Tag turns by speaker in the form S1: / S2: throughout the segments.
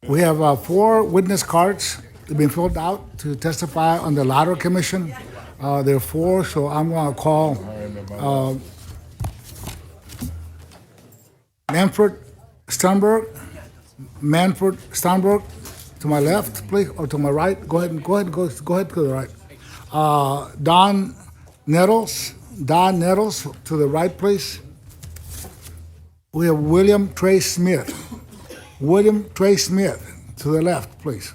S1: We have 4 witness cards that have been filled out to testify on the Lotto Commission. There are 4, so I'm going to call Manfred Sternberg. Manfred Sternberg, to my left, please, or to my right. Go ahead to the right. Don Nettles. Don Nettles, to the right, please. We have William Trey Smith. William Trey Smith, to the left, please.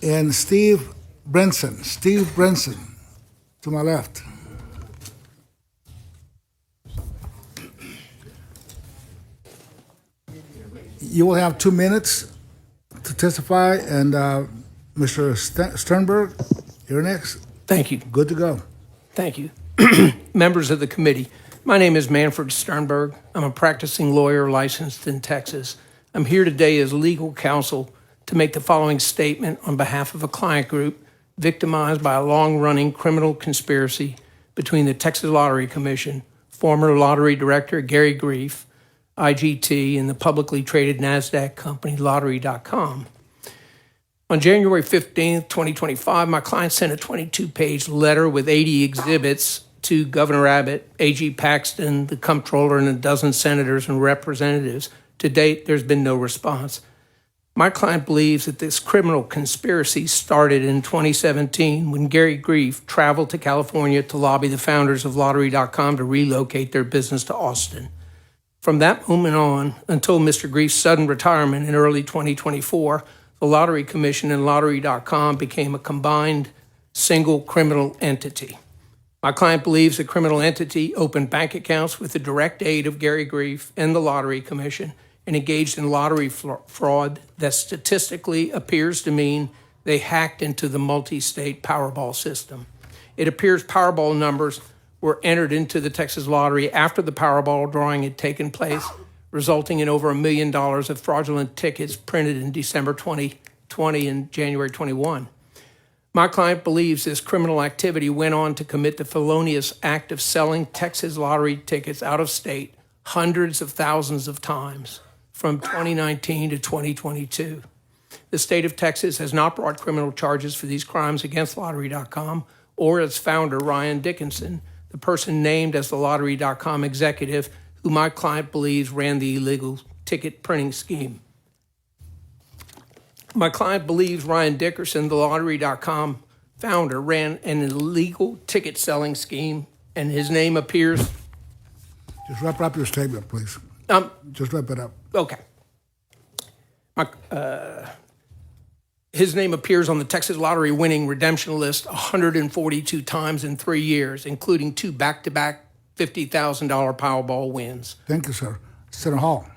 S1: And Steve Brenson. Steve Brenson, to my left. You will have 2 minutes to testify, and Mr. Sternberg, you're next.
S2: Thank you.
S1: Good to go.
S2: Thank you. Members of the committee, my name is Manfred Sternberg. I'm a practicing lawyer licensed in Texas. I'm here today as legal counsel to make the following statement on behalf of a client group victimized by a long-running criminal conspiracy between the Texas Lottery Commission, former lottery director Gary Grief, IGT, and the publicly traded NASDAQ company Lottery.com. On January 15th, 2025, my client sent a 22-page letter with 80 exhibits to Governor Abbott, A.G. Paxton, the comptroller, and a dozen senators and representatives. To date, there's been no response. My client believes that this criminal conspiracy started in 2017 when Gary Grief traveled to California to lobby the founders of Lottery.com to relocate their business to Austin. From that moment on, until Mr. Grief's sudden retirement in early 2024, the Lottery Commission and Lottery.com became a combined single criminal entity. My client believes the criminal entity opened bank accounts with the direct aid of Gary Grief and the Lottery Commission and engaged in lottery fraud that statistically appears to mean they hacked into the multi-state Powerball system. It appears Powerball numbers were entered into the Texas Lottery after the Powerball drawing had taken place, resulting in over $1 million of fraudulent tickets printed in December 2020 and January 21. My client believes this criminal activity went on to commit the felonious act of selling Texas lottery tickets out of state hundreds of thousands of times from 2019 to 2022. The state of Texas has not brought criminal charges for these crimes against Lottery.com or its founder, Ryan Dickinson, the person named as the Lottery.com executive who my client believes ran the illegal ticket printing scheme. My client believes Ryan Dickerson, the Lottery.com founder, ran an illegal ticket selling scheme, and his name appears.
S1: Just wrap up your statement, please. Just wrap it up.
S2: Okay. His name appears on the Texas Lottery winning redemption list 142 times in 3 years, including 2 back-to-back $50,000 Powerball wins.
S1: Thank you, sir. Senator Hall.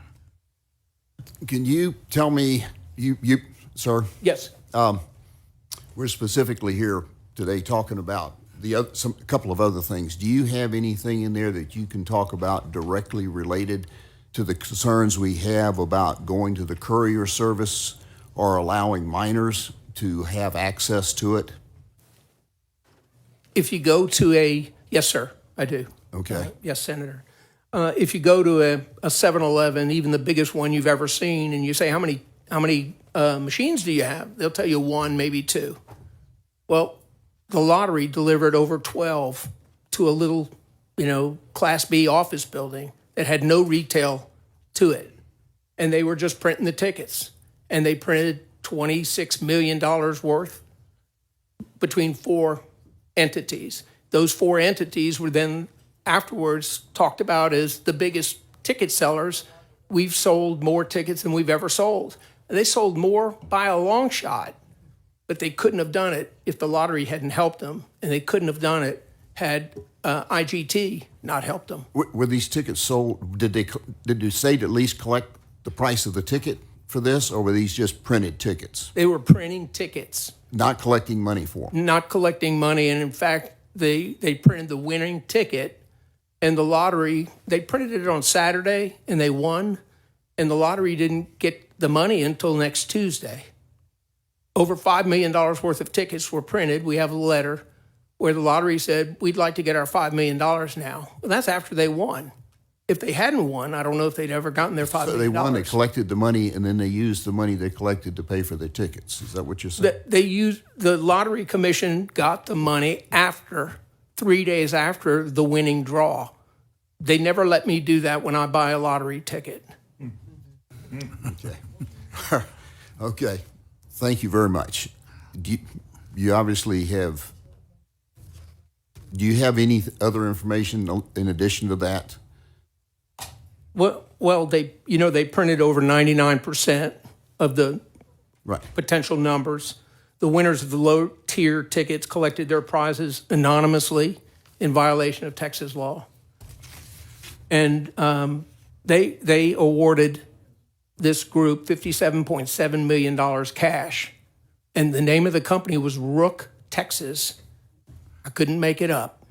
S3: Can you tell me, sir?
S2: Yes.
S3: We're specifically here today talking about a couple of other things. Do you have anything in there that you can talk about directly related to the concerns we have about going to the courier service or allowing minors to have access to it?
S2: If you go to yes, sir, I do.
S3: Okay.
S2: Yes, Senator. If you go to a 7-Eleven, even the biggest one you've ever seen, and you say, how many machines do you have? They'll tell you 1, maybe 2. Well, the lottery delivered over 12 to a little, Class B office building that had no retail to it. And they were just printing the tickets. And they printed $26 million worth between 4 entities. Those 4 entities were then afterwards talked about as the biggest ticket sellers. We've sold more tickets than we've ever sold. And they sold more by a long shot, but they couldn't have done it if the lottery hadn't helped them, and they couldn't have done it had IGT not helped them.
S3: Were these tickets sold? Did the state at least collect the price of the ticket for this, or were these just printed tickets?
S2: They were printing tickets.
S3: Not collecting money for them?
S2: Not collecting money, and in fact, they printed the winning ticket, and the lottery, they printed it on Saturday, and they won, and the lottery didn't get the money until next Tuesday. Over $5 million worth of tickets were printed. We have a letter where the lottery said, we'd like to get our $5 million now. Well, that's after they won. If they hadn't won, I don't know if they'd ever gotten their $5
S3: So
S2: million.
S3: they won, they collected the money, and then they used the money they collected to pay for their tickets. Is that what you're saying?
S2: They used, the Lottery Commission got the money 3 days after the winning draw. They never let me do that when I buy a lottery ticket.
S3: Okay. Okay. Thank you very much. You obviously have. Do you have any other information in addition to that?
S2: Well, they printed over 99% of the
S3: Right.
S2: potential numbers. The winners of the low-tier tickets collected their prizes anonymously in violation of Texas law. And they awarded this group $57.7 million cash. And the name of the company was Rook, Texas. I couldn't make it up.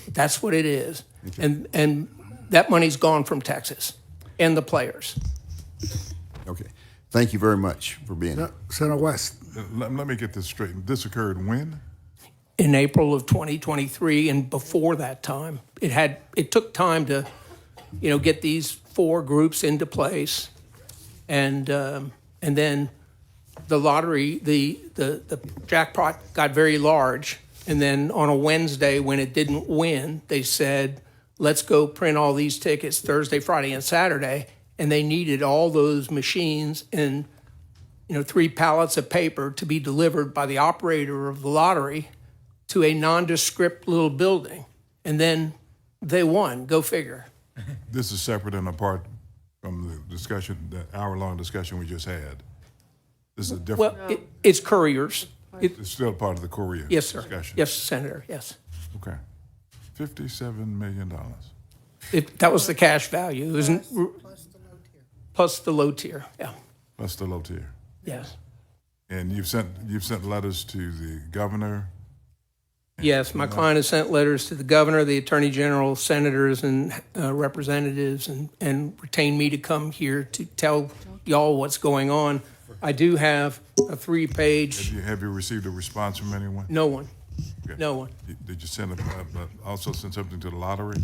S2: That's what it is. Okay. And that money's gone from Texas and the players.
S3: Okay. Thank you very much for being here.
S1: Senator West.
S4: Let me get this straight. This occurred when?
S2: In April of 2023, and before that time, it took time to, get these 4 groups into place, and then the lottery, the jackpot got very large, and then on a Wednesday when it didn't win, they said, let's go print all these tickets Thursday, Friday, and Saturday, and they needed all those machines and 3 pallets of paper to be delivered by the operator of the lottery to a nondescript little building. And then they won. Go figure.
S4: This is separate and apart from the discussion, the hour-long discussion we just had. This is a different.
S2: Well, it's couriers.
S4: It's still part of the Korea
S2: Yes, sir.
S4: discussion.
S2: Yes, Senator. Yes.
S4: Okay. $57 million.
S2: That was the cash value. It wasn't plus the low tier. Yeah.
S4: Plus the low tier.
S2: Yes.
S4: And you've sent letters to the governor.
S2: Yes, my client has sent letters to the governor, the attorney general, senators, and representatives, and retained me to come here to tell y'all what's going on. I do have a 3-page.
S4: Have you received a response from anyone?
S2: No one.
S4: Okay.
S2: No one.
S4: Did you also send something to the lottery?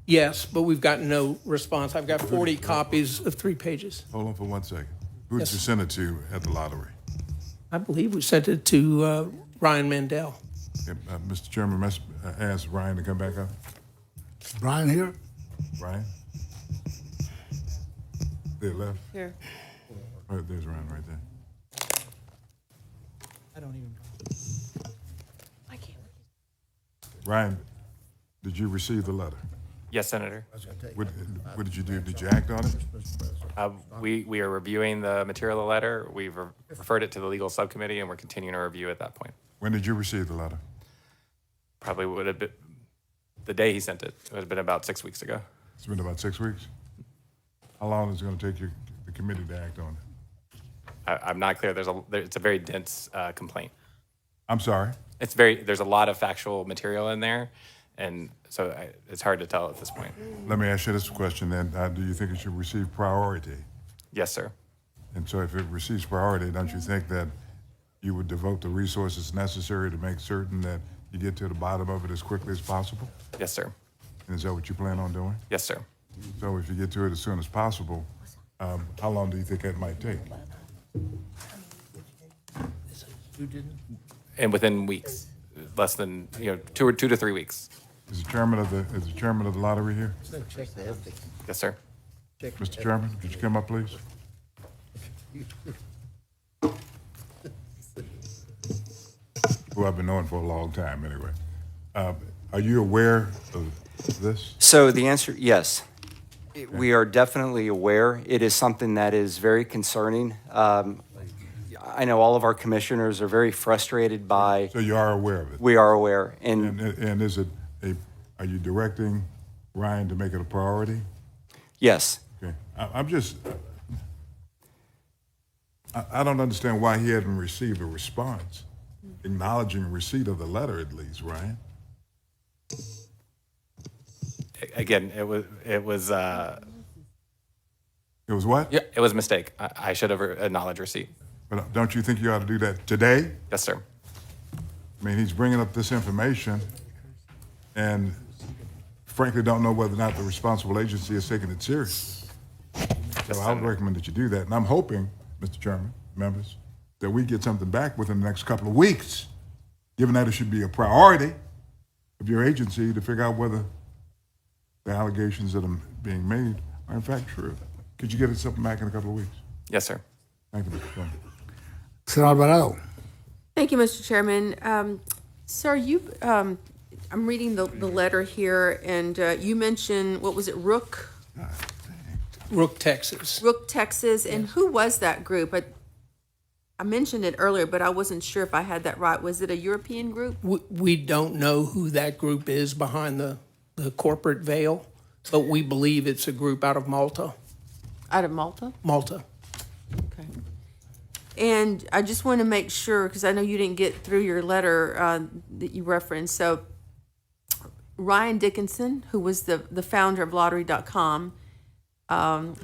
S2: Yes, but we've gotten no response. I've got 40 copies of 3 pages.
S4: Hold on for 1 second. Who did
S2: Yes.
S4: you send it to at the lottery?
S2: I believe we sent it to Ryan Mandel.
S4: Mr. Chairman, ask Ryan to come back up.
S1: Brian here?
S4: Ryan? They left?
S5: Here.
S4: Right, there's Ryan right there.
S5: I can't.
S4: Ryan, did you receive the letter?
S6: Yes, Senator.
S4: What did you do? Did you act on it?
S6: We are reviewing the material of the letter. We've referred it to the legal subcommittee, and we're continuing our review at that point.
S4: When did you receive the letter?
S6: Probably would have been the day he sent it. It would have been about 6 weeks ago.
S4: It's been about 6 weeks? How long is it going to take the committee to act on it?
S6: I'm not clear. It's a very dense complaint.
S4: I'm sorry?
S6: There's a lot of factual material in there, and so it's hard to tell at this point.
S4: Let me ask you this question then. Do you think it should receive priority?
S6: Yes, sir.
S4: And so if it receives priority, don't you think that you would devote the resources necessary to make certain that you get to the bottom of it as quickly as possible?
S6: Yes, sir.
S4: And is that what you plan on doing?
S6: Yes, sir.
S4: So if you get to it as soon as possible, how long do you think that might take?
S6: And within weeks, less than 2 to 3 weeks.
S4: Is the chairman of the lottery here?
S6: Yes, sir.
S4: Mr. Chairman, could you come up, please? Who I've been knowing for a long time, anyway. Are you aware of this?
S7: So the answer, yes. We are definitely aware. It is something that is very concerning. I know all of our commissioners are very frustrated by.
S4: So you are aware of it?
S7: We are aware. And
S4: And is it are you directing Ryan to make it a priority?
S7: yes,
S4: Okay. I don't understand why he hadn't received a response, acknowledging receipt of the letter at least, Ryan.
S6: Again, it was.
S4: It was what?
S6: Yeah, it was a mistake. I should have acknowledged receipt.
S4: But don't you think you ought to do that today?
S6: Yes, sir.
S4: I mean, he's bringing up this information, and frankly don't know whether or not the responsible agency is taking it serious. So I would recommend that you do that. And I'm hoping, Mr. Chairman, members, that we get something back within the next couple of weeks, given that it should be a priority of your agency to figure out whether the allegations that are being made are in fact true. Could you get us something back in a couple of weeks?
S6: Yes, sir.
S4: Thank you, Mr. Chairman.
S1: Senator Alvarado.
S5: Thank you, Mr. Chairman. Sir, I'm reading the letter here, and you mentioned, what was it, Rook,
S2: Texas.
S5: Texas, and who was that group? I mentioned it earlier, but I wasn't sure if I had that right. Was it a European group?
S2: We don't know who that group is behind the corporate veil, but we believe it's a group out of Malta.
S5: Out of Malta?
S2: Malta.
S5: Okay. And I just want to make sure, because I know you didn't get through your letter that you referenced. So Ryan Dickinson, who was the founder of Lottery.com,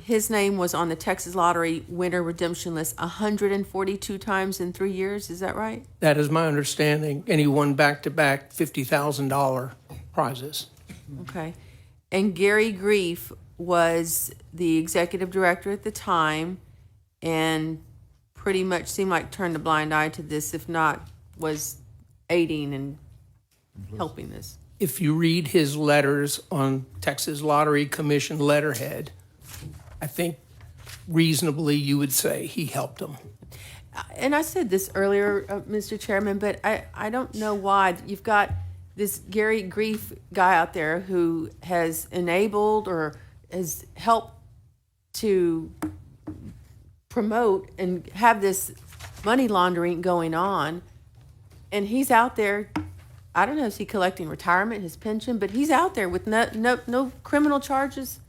S5: his name was on the Texas Lottery winner redemption list 142 times in 3 years. Is that right?
S2: That is my understanding, and he won back-to-back $50,000 prizes.
S5: Okay. And Gary Grief was the executive director at the time and pretty much seemed like turned a blind eye to this, if not was aiding and helping this.
S2: If you read his letters on Texas Lottery Commission letterhead, I think reasonably you would say he helped them.
S5: And I said this earlier, Mr. Chairman, but I don't know why you've got this Gary Grief guy out there who has enabled or has helped to promote and have this money laundering going on. And he's out there, I don't know, is he collecting retirement, his pension, but he's out there with no criminal charges.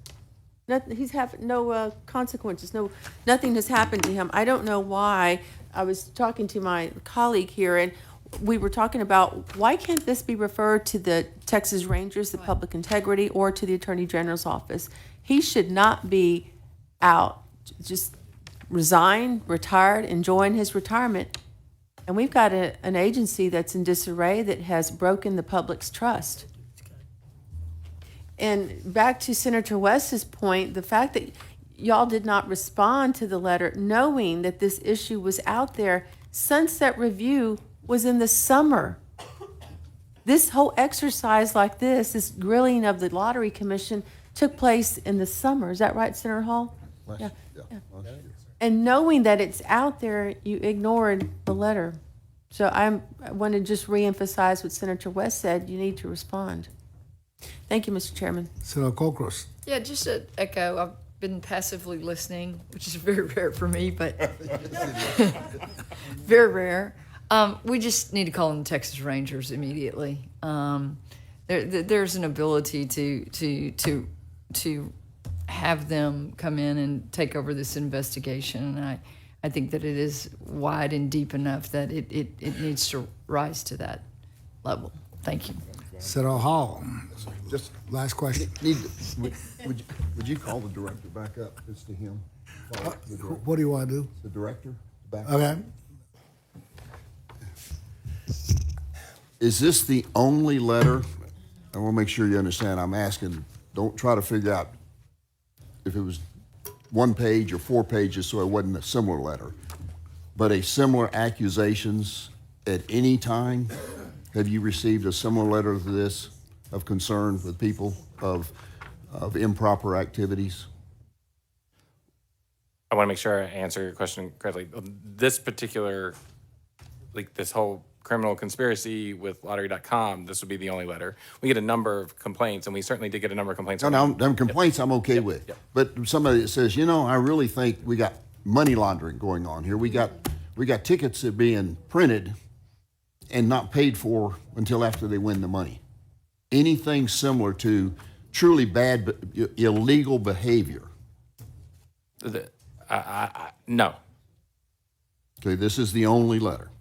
S5: He's having no consequences. Nothing has happened to him. I don't know why. I was talking to my colleague here, and we were talking about why can't this be referred to the Texas Rangers, the Public Integrity, or to the Attorney General's office? He should not be out, just resigned, retired, enjoying his retirement. And we've got an agency that's in disarray that has broken the public's trust. And back to Senator West's point, the fact that y'all did not respond to the letter knowing that this issue was out there. Sunset Review was in the summer. This whole exercise like this grilling of the Lottery Commission took place in the summer. Is that right, Senator Hall? Yeah. And knowing that it's out there, you ignored the letter. So I want to just reemphasize what Senator West said. You need to respond. Thank you, Mr. Chairman.
S1: Senator Kokros.
S8: Yeah, just to echo, I've been passively listening, which is very rare for me, but very rare. We just need to call in the Texas Rangers immediately. There's an ability to have them come in and take over this investigation, and I think that it is wide and deep enough that it needs to rise to that level. Thank you.
S1: Senator Hall.
S3: Just
S1: Last question.
S3: would you call the director back up? It's to him. Call the director.
S1: What do you want to do?
S3: The director back up.
S1: Okay.
S3: Is this the only letter? I want to make sure you understand. I'm asking, don't try to figure out if it was 1 page or 4 pages so it wasn't a similar letter. But a similar accusations at any time? Have you received a similar letter to this of concern with people of improper activities?
S6: I want to make sure I answer your question correctly. This particular, like this whole criminal conspiracy with Lottery.com, this would be the only letter. We get a number of complaints, and we certainly did get a number of complaints.
S3: No, them complaints I'm okay with.
S6: Yep.
S3: But somebody that says, I really think we got money laundering going on here. We got tickets that are being printed and not paid for until after they win the money. Anything similar to truly bad, but illegal behavior.
S6: No.
S3: Okay, this is the only letter.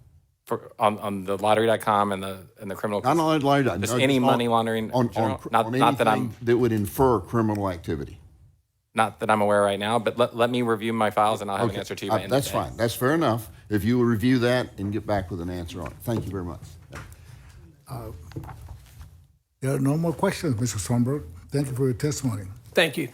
S6: On the Lottery.com and the criminal.
S3: Not on Lottery.com.
S6: Just any money laundering.
S3: On
S6: not that I'm.
S3: that would infer criminal activity.
S6: Not that I'm aware right now, but let me review my files and I'll have an answer to you by end of
S3: That's
S6: day.
S3: fine. That's fair enough. If you will review that and get back with an answer on it. Thank you very much.
S1: There are no more questions, Mr. Stromberg. Thank you for your testimony.
S2: Thank you.